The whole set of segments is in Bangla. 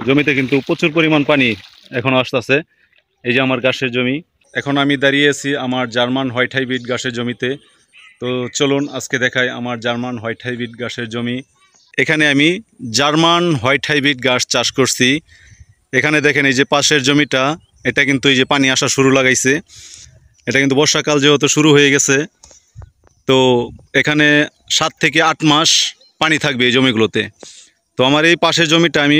জমিতে কিন্তু প্রচুর পরিমাণ পানি এখনো আসতেছে। এই যে আমার ঘাসের জমি, এখন আমি দাঁড়িয়ে আছি আমার জার্মান হোয়াইট হাইব্রিড ঘাসের জমিতে। তো চলুন আজকে দেখাই আমার জার্মান হোয়াইট হাইব্রিড ঘাসের জমি। এখানে আমি জার্মান হোয়াইট হাইব্রিড ঘাস চাষ করছি। এখানে দেখেন এই যে পাশের জমিটা, এটা কিন্তু এই যে পানি আসা শুরু লাগাইছে। এটা কিন্তু বর্ষাকাল যেহেতু শুরু হয়ে গেছে, তো এখানে 7 থেকে 8 মাস পানি থাকবে এই জমিগুলোতে। তো আমার এই পাশের জমিটা আমি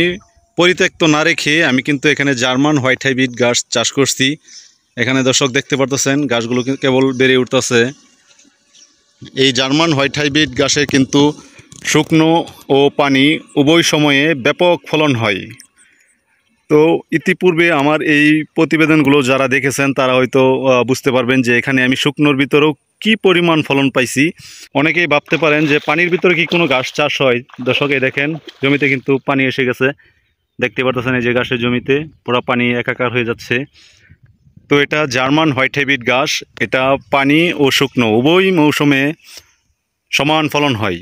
পরিত্যক্ত না রেখে আমি কিন্তু এখানে জার্মান হোয়াইট হাইব্রিড ঘাস চাষ করছি। এখানে দর্শক দেখতে পারতেছেন ঘাসগুলো কেবল বেড়ে উঠতেছে। এই জার্মান হোয়াইট হাইব্রিড ঘাসে কিন্তু শুকনো ও পানি উভয় সময়ে ব্যাপক ফলন হয়। তো ইতিপূর্বে আমার এই প্রতিবেদনগুলো যারা দেখেছেন তারা হয়তো বুঝতে পারবেন যে এখানে আমি শুকনোর ভিতরেও কি পরিমাণ ফলন পাইছি। অনেকেই ভাবতে পারেন যে পানির ভিতরে কি কোনো ঘাস চাষ হয়। দর্শক এই দেখেন জমিতে কিন্তু পানি এসে গেছে, দেখতে পারতেছেন এই যে ঘাসের জমিতে পুরো পানি একাকার হয়ে যাচ্ছে। তো এটা জার্মান হোয়াইট হাইব্রিড ঘাস, এটা পানি ও শুকনো উভয় মৌসুমে সমান ফলন হয়।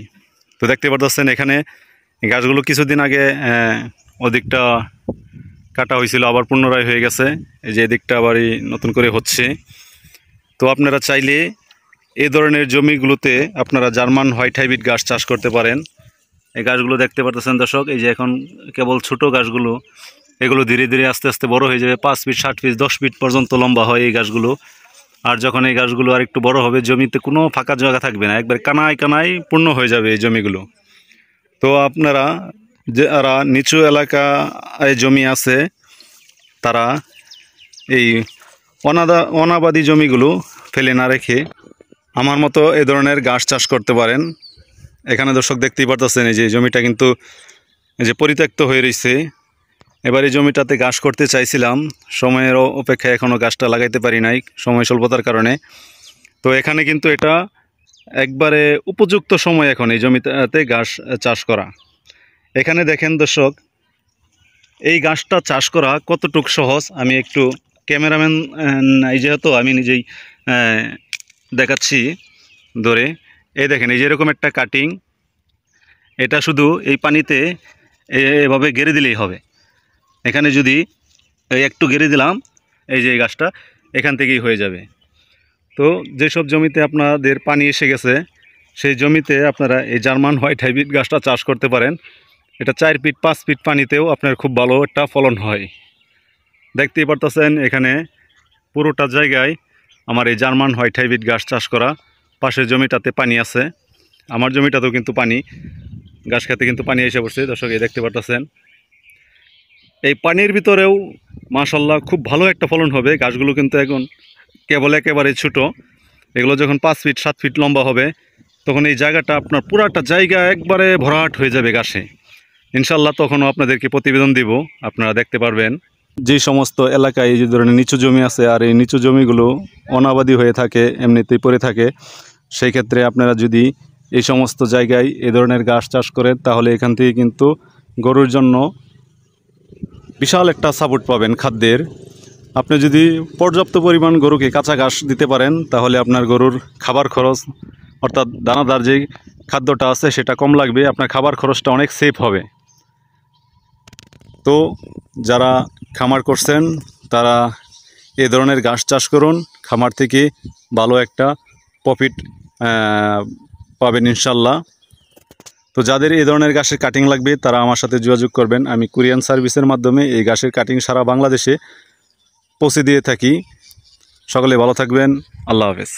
তো দেখতে পারতেছেন এখানে গাছগুলো কিছুদিন আগে ওদিকটা কাটা হয়েছিল, আবার পুনরায় হয়ে গেছে। এই যে এদিকটা আবার নতুন করে হচ্ছে। তো আপনারা চাইলে এই ধরনের জমিগুলোতে আপনারা জার্মান হোয়াইট হাইব্রিড ঘাস চাষ করতে পারেন। এই গাছগুলো দেখতে পারতেছেন দর্শক, এই যে এখন কেবল ছোট গাছগুলো, এগুলো ধীরে ধীরে আস্তে আস্তে বড় হয়ে যাবে। 5 ফিট 7 ফিট 10 ফিট পর্যন্ত লম্বা হয় এই গাছগুলো। আর যখন এই গাছগুলো আর একটু বড় হবে, জমিতে কোনো ফাঁকা জায়গা থাকবে না, একবার কানায় কানায় পূর্ণ হয়ে যাবে এই জমিগুলো। তো আপনারা যারা নিচু এলাকায় জমি আছে তারা এই অনাবাদি জমিগুলো ফেলে না রেখে আমার মতো এই ধরনের ঘাস চাষ করতে পারেন। এখানে দর্শক দেখতেই পারতেছেন এই যে জমিটা কিন্তু এই যে পরিত্যক্ত হয়ে রয়েছে। এবার এই জমিটাতে ঘাস করতে চাইছিলাম, সময়ের অপেক্ষায় এখনও ঘাসটা লাগাইতে পারি নাই সময় স্বল্পতার কারণে। তো এখানে কিন্তু এটা একবারে উপযুক্ত সময় এখন এই জমিটাতে ঘাস চাষ করা। এখানে দেখেন দর্শক এই ঘাসটা চাষ করা কতটুকু সহজ, আমি একটু ক্যামেরাম্যান এই যেহেতু আমি নিজেই দেখাচ্ছি ধরে। এই দেখেন এই যে এরকম একটা কাটিং, এটা শুধু এই পানিতে এভাবে গেড়ে দিলেই হবে। এখানে যদি একটু গেড়ে দিলাম, এই যে এই গাছটা এখান থেকেই হয়ে যাবে। তো যেসব জমিতে আপনাদের পানি এসে গেছে সেই জমিতে আপনারা এই জার্মান হোয়াইট হাইব্রিড গাছটা চাষ করতে পারেন। এটা 4 ফিট 5 ফিট পানিতেও আপনার খুব ভালো একটা ফলন হয়। দেখতেই পারতেছেন এখানে পুরোটা জায়গায় আমার এই জার্মান হোয়াইট হাইব্রিড ঘাস চাষ করা। পাশের জমিটাতে পানি আছে, আমার জমিটাতেও কিন্তু পানি, ঘাস খেতে কিন্তু পানি এসে পড়ছে। দর্শক এই দেখতে পারতেছেন এই পানির ভিতরেও মাশাল্লাহ খুব ভালো একটা ফলন হবে। গাছগুলো কিন্তু এখন কেবল একেবারে ছোট, এগুলো যখন 5 ফিট 7 ফিট লম্বা হবে তখন এই জায়গাটা আপনার পুরাটা জায়গা একবারে ভরাট হয়ে যাবে ঘাসে। ইনশাল্লাহ তখনও আপনাদেরকে প্রতিবেদন দিব, আপনারা দেখতে পারবেন। যে সমস্ত এলাকায় এই যে ধরনের নিচু জমি আছে আর এই নিচু জমিগুলো অনাবাদি হয়ে থাকে, এমনিতেই পড়ে থাকে, সেই ক্ষেত্রে আপনারা যদি এই সমস্ত জায়গায় এই ধরনের ঘাস চাষ করেন তাহলে এখান থেকে কিন্তু গরুর জন্য বিশাল একটা সাপোর্ট পাবেন খাদ্যের। আপনি যদি পর্যাপ্ত পরিমাণ গরুকে কাঁচা ঘাস দিতে পারেন তাহলে আপনার গরুর খাবার খরচ অর্থাৎ দানাদার যে খাদ্যটা আছে সেটা কম লাগবে, আপনার খাবার খরচটা অনেক সেফ হবে। তো যারা খামার করছেন তারা এ ধরনের ঘাস চাষ করুন, খামার থেকে ভালো একটা প্রফিট পাবেন ইনশাল্লাহ। তো যাদের এই ধরনের ঘাসের কাটিং লাগবে তারা আমার সাথে যোগাযোগ করবেন, আমি কুরিয়ান সার্ভিসের মাধ্যমে এই ঘাসের কাটিং সারা বাংলাদেশে পৌঁছে দিয়ে থাকি। সকলে ভালো থাকবেন, আল্লাহ হাফেজ।